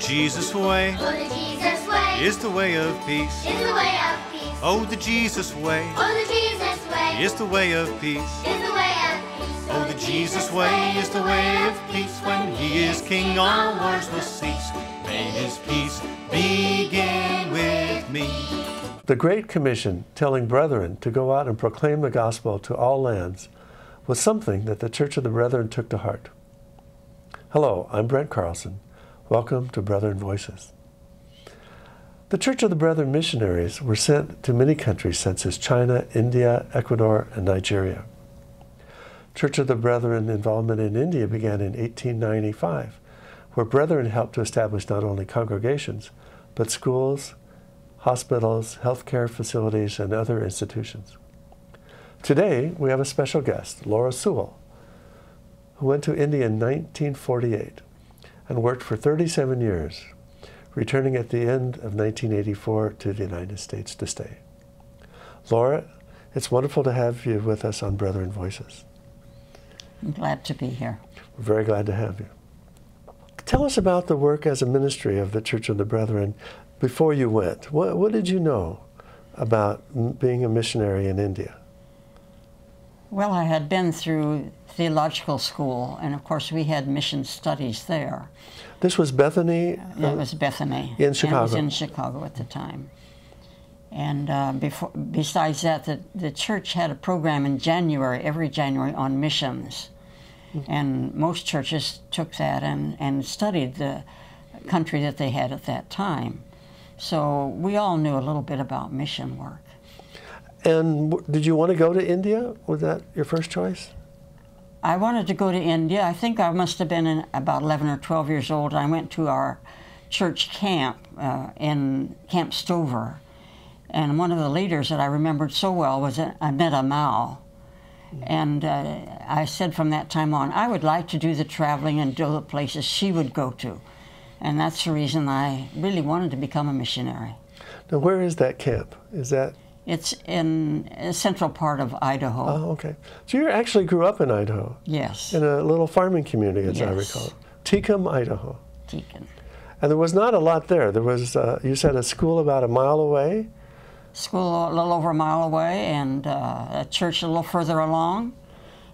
Jesus way, oh, the Jesus way, is the way of peace. is the way of peace. Oh, the Jesus way, Oh, the Jesus way, is the way of peace. is the way of peace. Oh, the Jesus way is the way of peace. When he is king, all wars will cease. May his peace begin with me. The Great Commission, telling brethren to go out and proclaim the gospel to all lands, was something that the Church of the Brethren took to heart. Hello, I'm Brent Carlson. Welcome to Brethren Voices. The Church of the Brethren missionaries were sent to many countries such as China, India, Ecuador, and Nigeria. Church of the Brethren involvement in India began in 1895, where brethren helped to establish not only congregations, but schools, hospitals, healthcare facilities, and other institutions. Today, we have a special guest, Laura Sewell, who went to India in 1948 and worked for 37 years, returning at the end of 1984 to the United States to stay. Laura, it's wonderful to have you with us on Brethren Voices. I'm glad to be here. We're very glad to have you. Tell us about the work as a ministry of the Church of the Brethren before you went. What did you know about being a missionary in India? Well, I had been through theological school, and of course we had mission studies there. This was Bethany? That was Bethany. In Chicago? It was in Chicago at the time. And besides that, the church had a program in January, every January, on missions. Mm-hmm. And most churches took that and studied the country that they had at that time. So we all knew a little bit about mission work. And did you want to go to India? Was that your first choice? I wanted to go to India. I think I must have been about 11 or 12 years old. I went to our church camp in Camp Stover. And one of the leaders that I remembered so well was Anetta Mao. And I said from that time on, I would like to do the traveling and do the places she would go to. And that's the reason I really wanted to become a missionary. Now, where is that camp? Is that? It's in a central part of Idaho. Oh, okay. So you actually grew up in Idaho? Yes. In a little farming community, as yes. I recall. Tecum, Idaho. Tecum. And there was not a lot there. There was, you said, a school about a mile away? School a little over a mile away, and a church a little further along,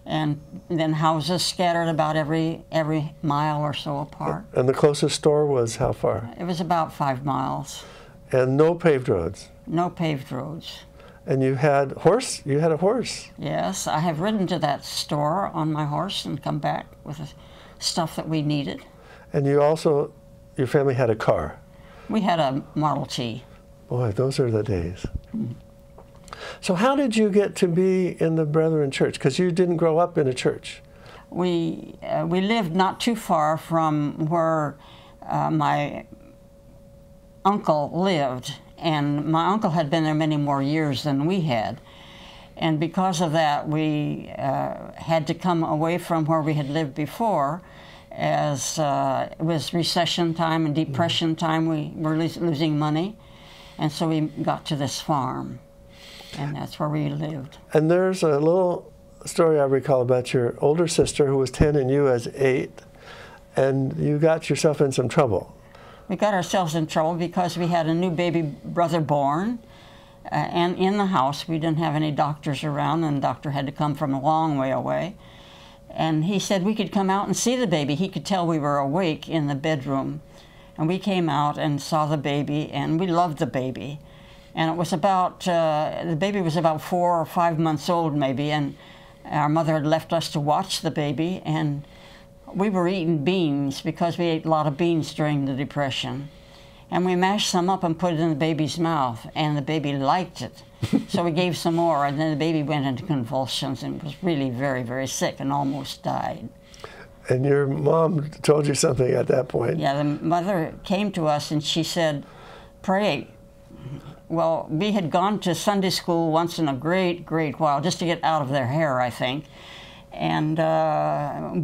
and then houses scattered about every mile or so apart. And the closest store was how far? It was about 5 miles. And no paved roads? No paved roads. And you had horse? You had a horse? Yes, I have ridden to that store on my horse and come back with the stuff that we needed. And you also, your family had a car? We had a Model T. Boy, those are the days. So how did you get to be in the Brethren Church? Because you didn't grow up in a church. We lived not too far from where my uncle lived, and my uncle had been there many more years than we had. And because of that, we had to come away from where we had lived before, as it was recession time and depression time. We were losing money. And so we got to this farm, and that's where we lived. And there's a little story I recall about your older sister who was 10 and you as 8, and you got yourself in some trouble. We got ourselves in trouble because we had a new baby brother born, and in the house we didn't have any doctors around, and the doctor had to come from a long way away. And he said we could come out and see the baby. He could tell we were awake in the bedroom. And we came out and saw the baby, and we loved the baby. And it was about, the baby was about 4 or 5 months old maybe, and our mother had left us to watch the baby, and we were eating beans because we ate a lot of beans during the Depression. And we mashed some up and put it in the baby's mouth, and the baby liked it. So we gave some more, and then the baby went into convulsions and was really very, very sick and almost died. And your mom told you something at that point. Yeah, the mother came to us and she said, pray. Well, we had gone to Sunday school once in a great, great while, just to get out of their hair, I think. And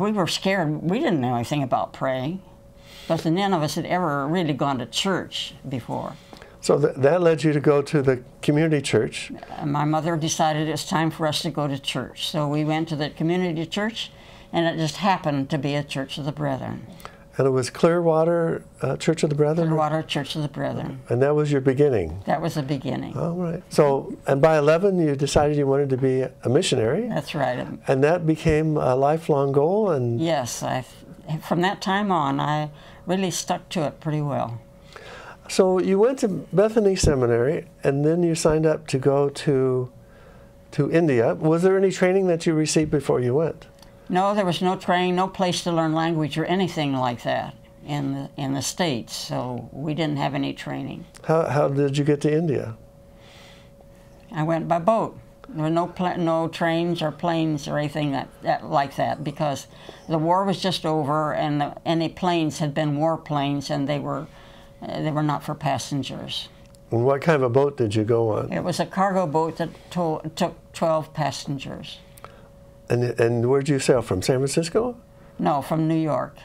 we were scared. We didn't know anything about praying, because none of us had ever really gone to church before. So that led you to go to the community church. My mother decided it's time for us to go to church. So we went to the community church, and it just happened to be a Church of the Brethren. And it was Clearwater Church of the Brethren? Clearwater Church of the Brethren. And that was your beginning? That was the beginning. All right. So, and by 11, you decided you wanted to be a missionary? That's right. And that became a lifelong goal? And yes. From that time on, I really stuck to it pretty well. So you went to Bethany Seminary, and then you signed up to go to India. Was there any training that you received before you went? No, there was no training, no place to learn language or anything like that in the States, so we didn't have any training. How did you get to India? I went by boat. There were no trains or planes or anything like that, because the war was just over, and any planes had been war planes, and they were not for passengers. And what kind of a boat did you go on? It was a cargo boat that took 12 passengers. And where did you sail from? San Francisco? No, from New York.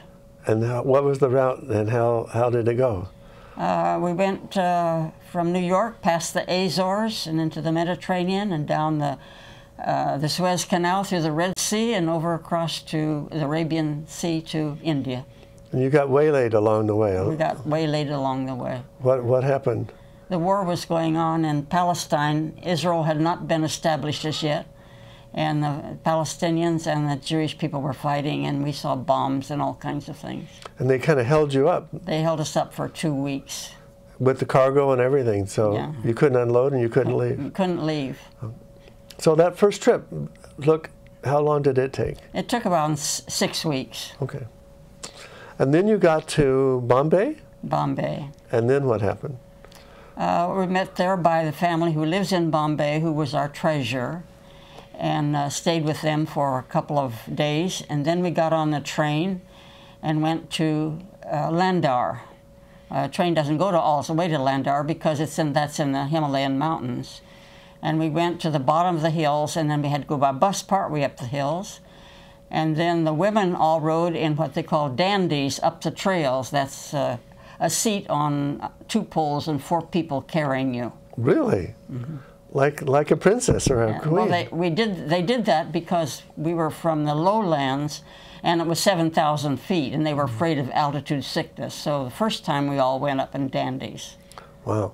And what was the route, and how did it go? We went from New York past the Azores and into the Mediterranean and down the Suez Canal through the Red Sea and over across to the Arabian Sea to India. And you got waylaid along the way? We got waylaid along the way. What happened? The war was going on in Palestine. Israel had not been established as yet, and the Palestinians and the Jewish people were fighting, and we saw bombs and all kinds of things. And they kind of held you up? They held us up for 2 weeks. With the cargo and everything, so yeah. You couldn't unload and you couldn't leave? You couldn't leave. So that first trip, look, how long did it take? It took about 6 weeks. Okay. And then you got to Bombay? Bombay. And then what happened? We met there by the family who lives in Bombay, who was our treasurer, and stayed with them for a couple of days. And then we got on the train and went to Landau. Train doesn't go all the way to Landau because that's in the Himalayan mountains. And we went to the bottom of the hills, and then we had to go by bus partway up the hills. And then the women all rode in what they call dandies up the trails. That's a seat on 2 poles and 4 people carrying you. Really? Mm-hmm. Like a princess or a queen? Well, they did that because we were from the lowlands, and it was 7,000 feet, and they were afraid of altitude sickness. So the first time we all went up in dandies. Wow.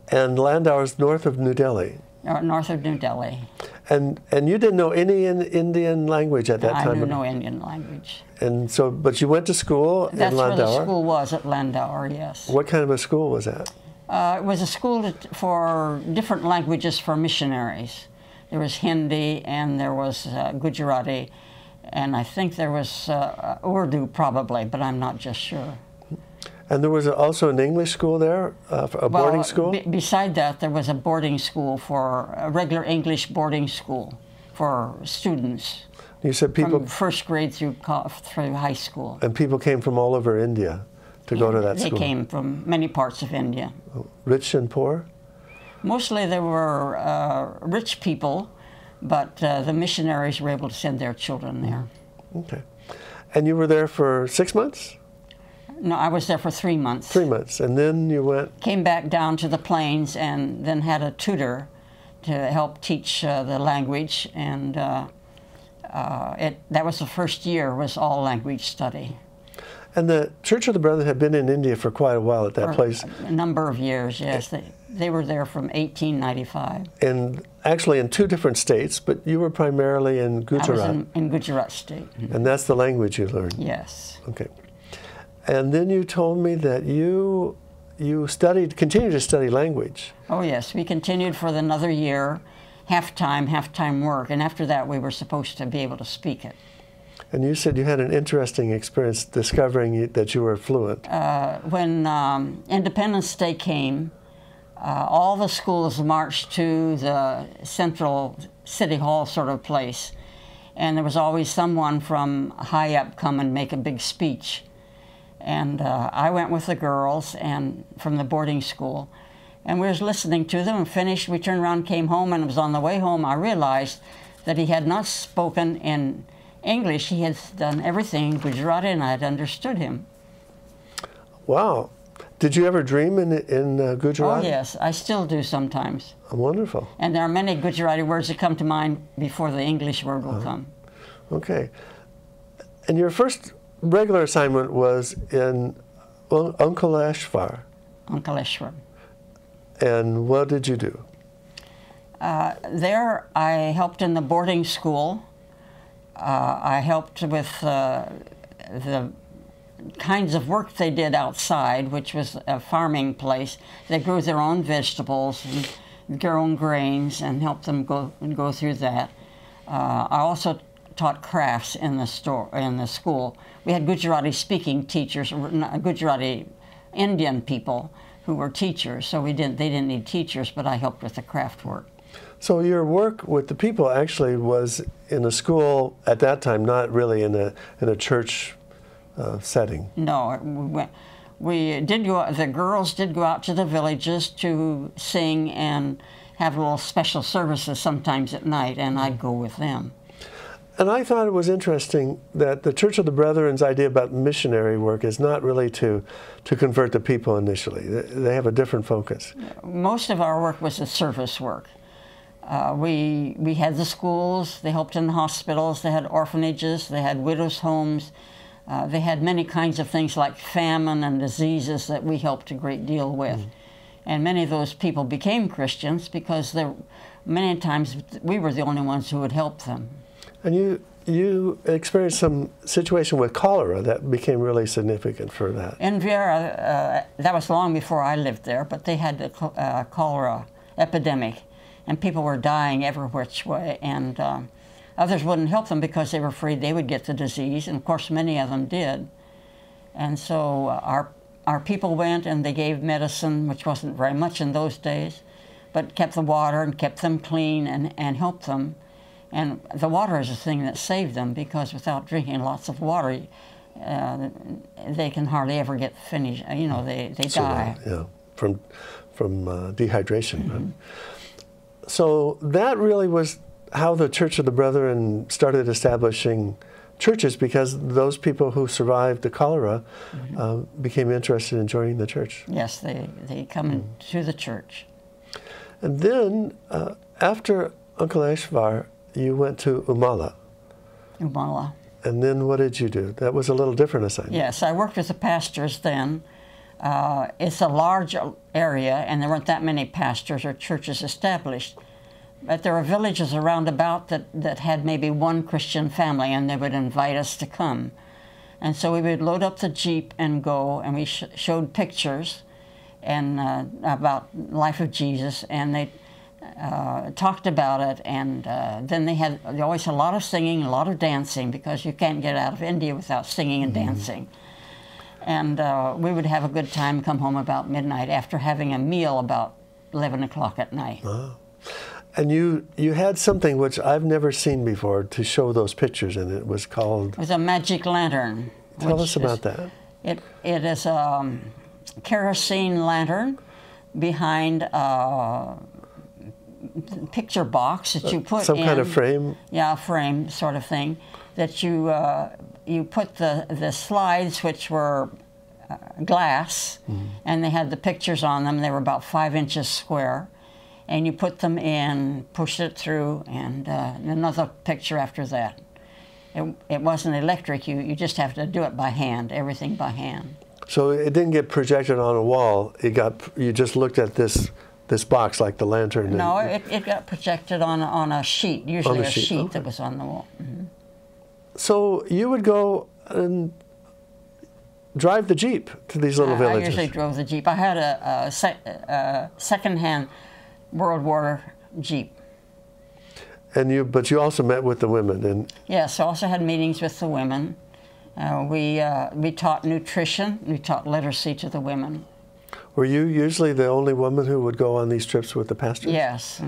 And Landau is north of New Delhi? North of New Delhi. And you didn't know any Indian language at that time? I knew no Indian language. And so, but you went to school in Landau? That's where the school was, at Landau, yes. What kind of a school was that? It was a school for different languages for missionaries. There was Hindi, and there was Gujarati, and I think there was Urdu probably, but I'm not just sure. And there was also an English school there, a boarding school? Beside that, there was a boarding school a regular English boarding school for students. You said people... From first grade through high school. And people came from all over India to go to that school? They came from many parts of India. Rich and poor? Mostly there were rich people, but the missionaries were able to send their children there. Okay. And you were there for 6 months? No, I was there for 3 months. 3 months, and then you went? Came back down to the plains and then had a tutor to help teach the language, and that was the first year, was all language study. And the Church of the Brethren had been in India for quite a while at that place? A number of years, yes. They were there from 1895. And actually in 2 different states, but you were primarily in Gujarat? I was in Gujarat state. And that's the language you learned? Yes. Okay. And then you told me that you continued to study language. Oh yes, we continued for another year, half-time work, and after that we were supposed to be able to speak it. And you said you had an interesting experience discovering that you were fluent. When Independence Day came, all the schools marched to the central city hall sort of place, and there was always someone from high up come and make a big speech. And I went with the girls and from the boarding school, and we was listening to them and finished. We turned around, came home, and it was on the way home I realized that he had not spoken in English. He had done everything in Gujarati, and I had understood him. Wow. Did you ever dream in Gujarati? Oh yes, I still do sometimes. Wonderful. And there are many Gujarati words that come to mind before the English word will come. Okay. And your first regular assignment was in Ankleshwar. Ankleshwar. And what did you do? There, I helped in the boarding school. I helped with the kinds of work they did outside, which was a farming place. They grew their own vegetables and their own grains, and helped them go through that. I also taught crafts in the school. We had Gujarati-speaking teachers, Gujarati Indian people who were teachers. So they didn't need teachers, but I helped with the craft work. So your work with the people actually was in a school at that time, not really in a church setting. No, we did go. The girls did go out to the villages to sing and have little special services sometimes at night, and I'd go with them. And I thought it was interesting that the Church of the Brethren's idea about missionary work is not really to convert the people initially. They have a different focus. Most of our work was the service work. We had the schools, they helped in the hospitals, they had orphanages, they had widows' homes. They had many kinds of things like famine and diseases that we helped a great deal with. And many of those people became Christians because many times we were the only ones who would help them. And you experienced some situation with cholera that became really significant for that. In Viera, that was long before I lived there, but they had the cholera epidemic, and people were dying every which way, and others wouldn't help them because they were afraid they would get the disease, and of course many of them did. And so our people went and they gave medicine, which wasn't very much in those days, but kept the water and kept them clean and helped them. And the water is the thing that saved them, because without drinking lots of water, they can hardly ever get finished. You know, they die. Yeah, from dehydration. Right? So that really was how the Church of the Brethren started establishing churches, because those people who survived the cholera became interested in joining the church. Yes, they come to the church. And then after Ankleshwar, you went to Umala. Umala. And then what did you do? That was a little different assignment. Yes, I worked with the pastors then. It's a large area, and there weren't that many pastors or churches established. But there were villages around about that had maybe one Christian family, and they would invite us to come. And so we would load up the Jeep and go, and we showed pictures and about the life of Jesus, and they talked about it, and then they always had a lot of singing, a lot of dancing, because you can't get out of India without singing and dancing. And we would have a good time, come home about midnight after having a meal about 11 o'clock at night. Wow. And you had something which I've never seen before to show those pictures, and it was called... It was a magic lantern. Tell us about that. It is a kerosene lantern behind a picture box that you put in... Some kind of frame? Yeah, a frame sort of thing. That you put the slides, which were glass, and they had the pictures on them. They were about 5 inches square. And you put them in, push it through, and another picture after that. It wasn't electric. You just have to do it by hand, everything by hand. So it didn't get projected on a wall. You just looked at this box like the lantern. No, it got projected on a sheet, usually a sheet that was on the wall. So you would go and drive the Jeep to these little villages. I usually drove the Jeep. I had a second-hand World War Jeep. But you also met with the women, and yes, I also had meetings with the women. We taught nutrition. We taught literacy to the women. Were you usually the only woman who would go on these trips with the pastors? Yes.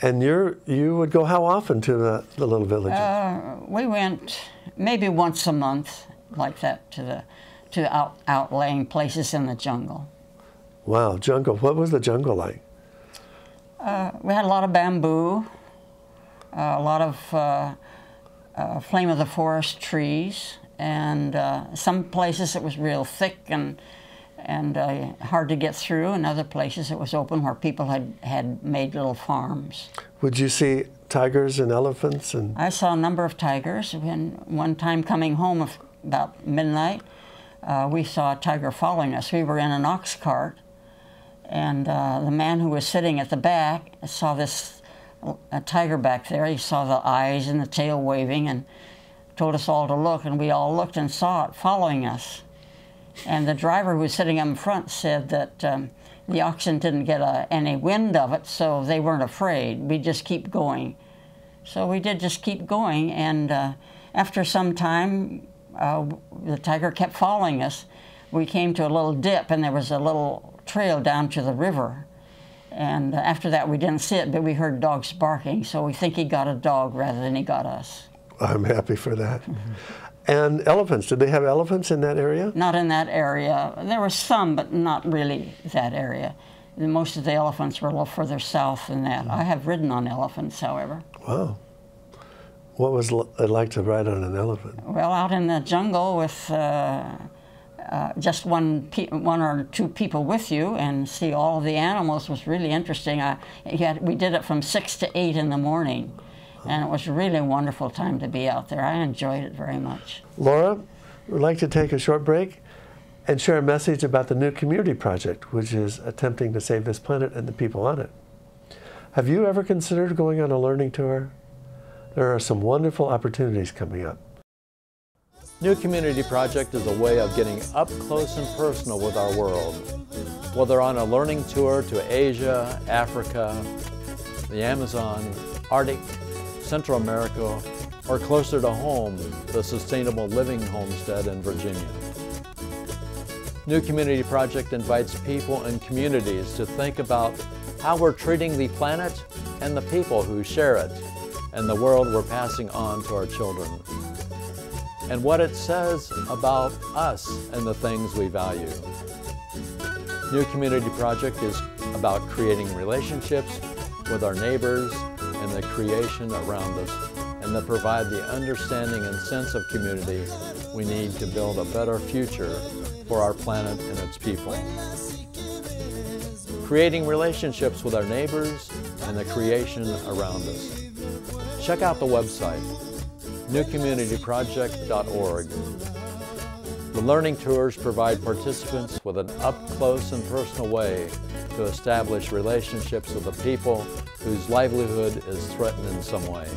And you would go how often to the little villages? We went maybe once a month, like that, to outlying places in the jungle. Wow, jungle. What was the jungle like? We had a lot of bamboo, a lot of flame of the forest trees, and some places it was real thick and hard to get through, and other places it was open where people had made little farms. Would you see tigers and elephants? I saw a number of tigers. One time coming home about midnight, we saw a tiger following us. We were in an ox cart, and the man who was sitting at the back saw a tiger back there. He saw the eyes and the tail waving and told us all to look, and we all looked and saw it following us. And the driver who was sitting up in front said that the oxen didn't get any wind of it, so they weren't afraid. We just keep going. So we did just keep going, and after some time, the tiger kept following us. We came to a little dip, and there was a little trail down to the river. And after that, we didn't see it, but we heard dogs barking, so we think he got a dog rather than he got us. I'm happy for that. And elephants, did they have elephants in that area? Not in that area. There were some, but not really that area. Most of the elephants were a little further south than that. I have ridden on elephants, however. Wow. What was it like to ride on an elephant? Well, out in the jungle with just one or two people with you and see all of the animals was really interesting. We did it from 6 to 8 in the morning, and it was really a wonderful time to be out there. I enjoyed it very much. Laura, we'd like to take a short break and share a message about the New Community Project, which is attempting to save this planet and the people on it. Have you ever considered going on a learning tour? There are some wonderful opportunities coming up. New Community Project is a way of getting up close and personal with our world. Whether on a learning tour to Asia, Africa, the Amazon, Arctic, Central America, or closer to home, the Sustainable Living Homestead in Virginia. New Community Project invites people and communities to think about how we're treating the planet and the people who share it, and the world we're passing on to our children, and what it says about us and the things we value. New Community Project is about creating relationships with our neighbors and the creation around us, and that provide the understanding and sense of community we need to build a better future for our planet and its people. Creating relationships with our neighbors and the creation around us. Check out the website, newcommunityproject.org. The learning tours provide participants with an up-close and personal way to establish relationships with the people whose livelihood is threatened in some way.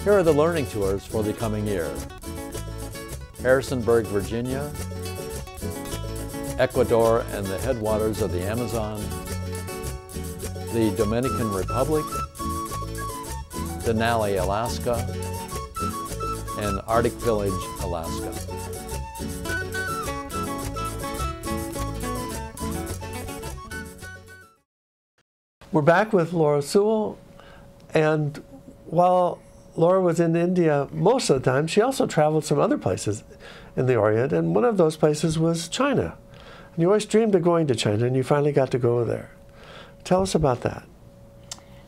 Here are the learning tours for the coming year. Harrisonburg, Virginia, Ecuador and the headwaters of the Amazon, the Dominican Republic, Denali, Alaska, and Arctic Village, Alaska. We're back with Laura Sewell, and while Laura was in India most of the time, she also traveled some other places in the Orient, and one of those places was China. And you always dreamed of going to China, and you finally got to go there. Tell us about that.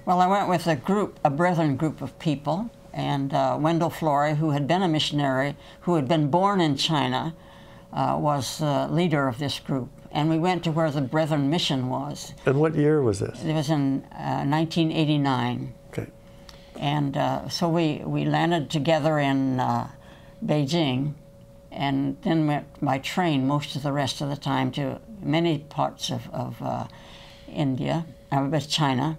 Well, I went with a brethren group of people, and Wendell Flory, who had been a missionary, who had been born in China, was the leader of this group. And we went to where the Brethren Mission was. And what year was this? It was in 1989. Okay. And so we landed together in Beijing, and then went by train most of the rest of the time to many parts of India, China.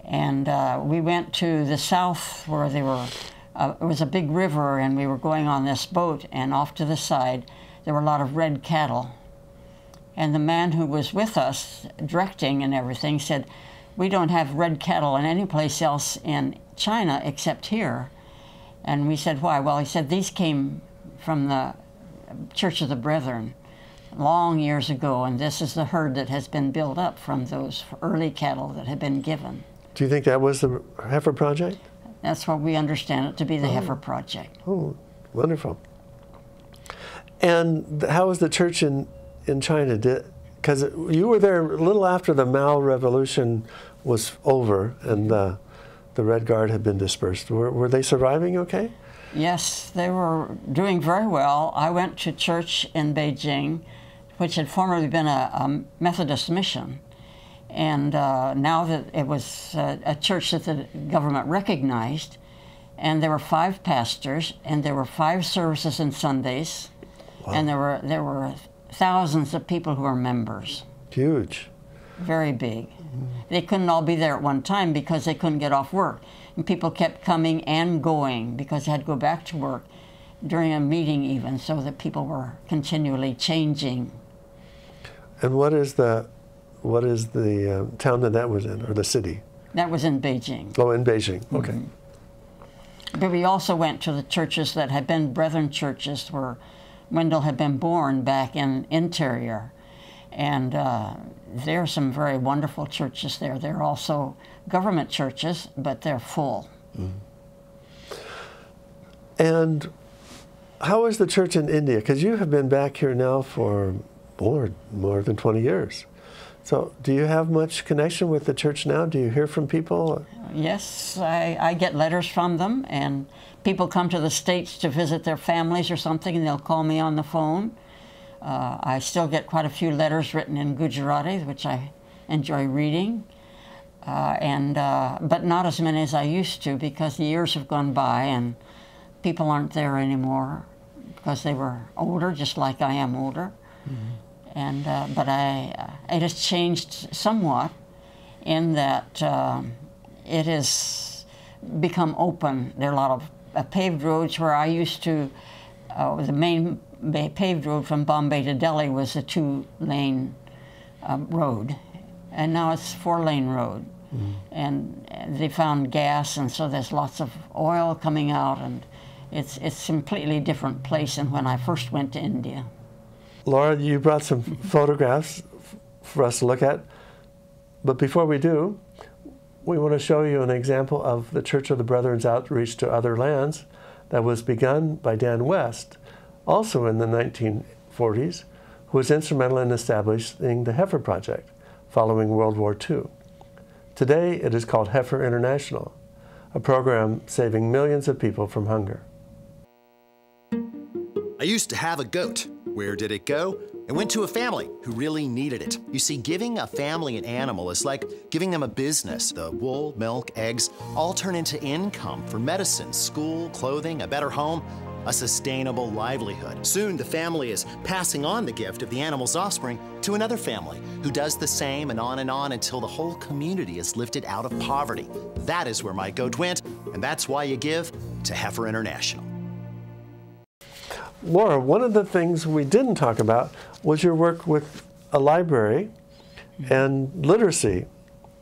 And we went to the south where they were, it was a big river, and we were going on this boat, and off to the side there were a lot of red cattle. And the man who was with us, directing and everything, said, "We don't have red cattle in any place else in China except here." And we said, "Why?" Well, he said, "These came from the Church of the Brethren long years ago, and this is the herd that has been built up from those early cattle that had been given." Do you think that was the Heifer Project? That's what we understand it to be, the Heifer Project. Oh, wonderful. And how was the church in China? Because you were there a little after the Mao Revolution was over and the Red Guard had been dispersed. Were they surviving okay? Yes, they were doing very well. I went to church in Beijing, which had formerly been a Methodist mission. And now that it was a church that the government recognized, And there were 5 pastors, and there were 5 services on Sundays, Wow. and there were thousands of people who were members. Huge. Very big. They couldn't all be there at one time because they couldn't get off work. And people kept coming and going because they had to go back to work during a meeting even, so that people were continually changing. And what is the town that was in, or the city? That was in Beijing. Oh, in Beijing. Okay. But we also went to the churches that had been Brethren churches where Wendell had been born back in Interior. And there are some very wonderful churches there. They're also government churches, but they're full. And how is the church in India? Because you have been back here now for more than 20 years. So do you have much connection with the church now? Do you hear from people? Yes, I get letters from them, and people come to the States to visit their families or something, and they'll call me on the phone. I still get quite a few letters written in Gujarati, which I enjoy reading, but not as many as I used to, because the years have gone by and people aren't there anymore because they were older, just like I am older. And but it has changed somewhat in that it has become open. There are a lot of paved roads where I used to. The main paved road from Bombay to Delhi was a 2-lane road, and now it's 4-lane road. And they found gas, and so there's lots of oil coming out, and it's a completely different place than when I first went to India. Laura, you brought some photographs for us to look at, but before we do, we want to show you an example of the Church of the Brethren's outreach to other lands that was begun by Dan West, also in the 1940s, who was instrumental in establishing the Heifer Project following World War II. Today, it is called Heifer International, a program saving millions of people from hunger. I used to have a goat. Where did it go? It went to a family who really needed it. You see, giving a family an animal is like giving them a business. The wool, milk, eggs all turn into income for medicine, school, clothing, a better home, a sustainable livelihood. Soon, the family is passing on the gift of the animal's offspring to another family who does the same and on until the whole community is lifted out of poverty. That is where my goat went, and that's why you give to Heifer International. Laura, one of the things we didn't talk about was your work with a library and literacy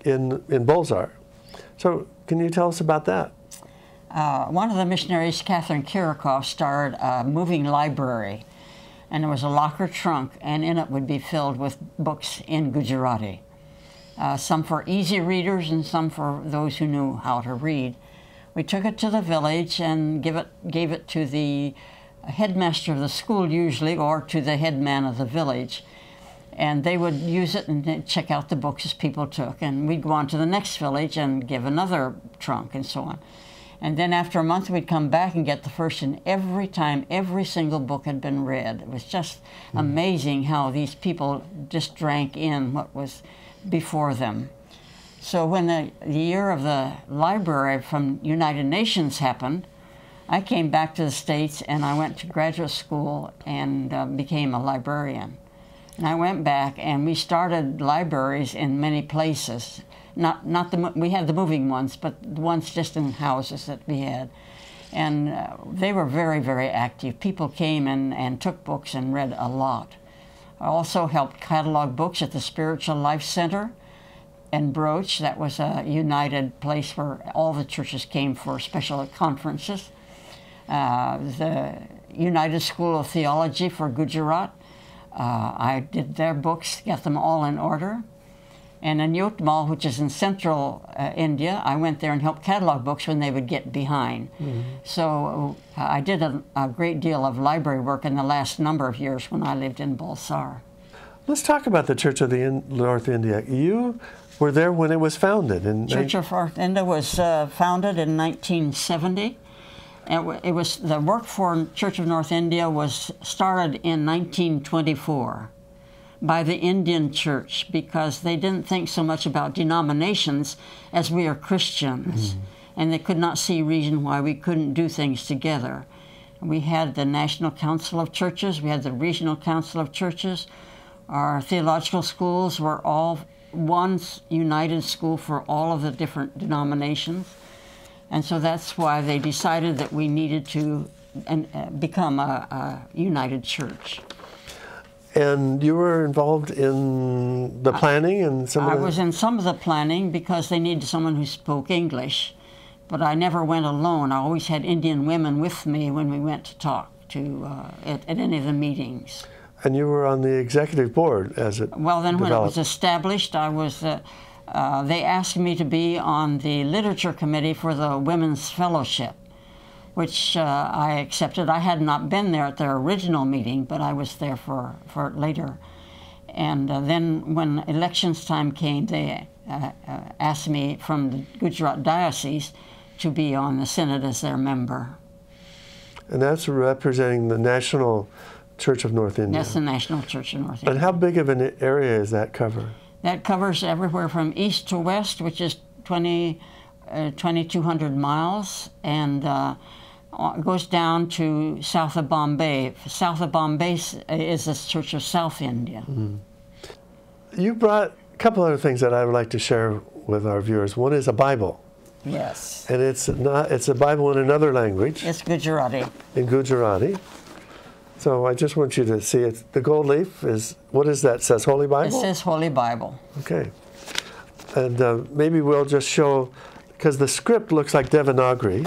in Bolzar. So can you tell us about that? One of the missionaries, Catherine Kirikoff, started a moving library, and there was a locker trunk, and in it would be filled with books in Gujarati, some for easy readers and some for those who knew how to read. We took it to the village and gave it to the headmaster of the school usually, or to the headman of the village, and they would use it and check out the books as people took, and we'd go on to the next village and give another trunk and so on. And then after a month we'd come back and get the first, and every time every single book had been read. It was just amazing how these people just drank in what was before them. So when the year of the library from United Nations happened, I came back to the States and I went to graduate school and became a librarian. And I went back and we started libraries in many places. We had the moving ones, but the ones just in houses that we had. And they were very, very active. People came and took books and read a lot. I also helped catalog books at the Spiritual Life Center in Broach. That was a united place where all the churches came for special conferences. The United School of Theology for Gujarat. I did their books, got them all in order. And in Yotmal, which is in central India, I went there and helped catalog books when they would get behind. So I did a great deal of library work in the last number of years when I lived in Bolsar. Let's talk about the Church of the North India. You were there when it was founded. Church of North India was founded in 1970. It was the work for Church of North India was started in 1924 by the Indian Church, because they didn't think so much about denominations as we are Christians. and they could not see reason why we couldn't do things together. We had the National Council of Churches, we had the Regional Council of Churches. Our theological schools were all one united school for all of the different denominations. And so that's why they decided that we needed to become a united church. And you were involved in the planning and some of the... I was in some of the planning because they needed someone who spoke English. But I never went alone. I always had Indian women with me when we went to talk to at any of the meetings. And you were on the executive board as it Well, then when it developed. was established, I was. They asked me to be on the literature committee for the Women's Fellowship, which I accepted. I had not been there at their original meeting, but I was there for later. And then when elections time came, they asked me from the Gujarat Diocese to be on the Synod as their member. And that's representing the National Church of North India. That's the National Church of North India. And how big of an area is that cover? That covers everywhere from east to west, which is 2,200 miles, and goes down to south of Bombay. South of Bombay is the Church of South India. Mm. You brought a couple other things that I would like to share with our viewers. One is a Bible. Yes. And it's a Bible in another language. It's Gujarati. In Gujarati. So I just want you to see it. The gold leaf is, what is that? It says Holy Bible? It says Holy Bible. Okay. And maybe we'll just show, because the script looks like Devanagari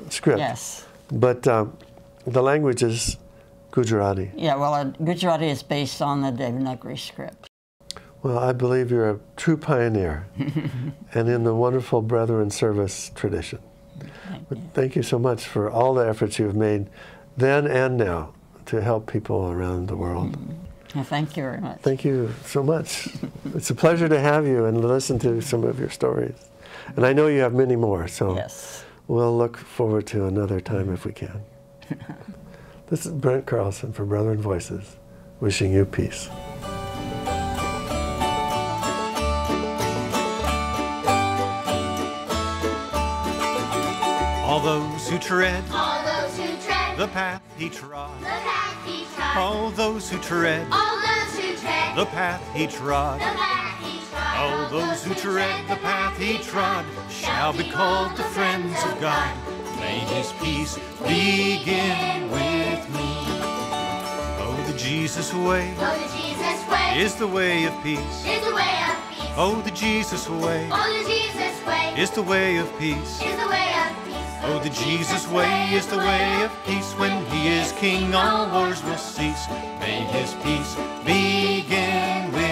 script. Yes. But the language is Gujarati. Yeah, well, Gujarati is based on the Devanagari script. Well, I believe you're a true pioneer and in the wonderful Brethren service tradition. Thank you so much for all the efforts you've made then and now to help people around the world. Well, thank you very much. Thank you so much. It's a pleasure to have you and listen to some of your stories. And I know you have many more, so Yes. we'll look forward to another time if we can. This is Brent Carlson for Brethren Voices, wishing you peace. All those who tread All those who tread the path he trod, the path he trod. all those who tread All those who tread the path he trod, the path he trod. all those who tread the path he trod shall be called the friends of God. May his peace begin with me. Oh, the Jesus way Oh, the Jesus way is the way of peace. is the way of peace. Oh, the Jesus way Oh, the Jesus way is the way of peace. is the way of peace. Oh, the Jesus way is the way of peace. When he is king, all wars will cease. May his peace begin with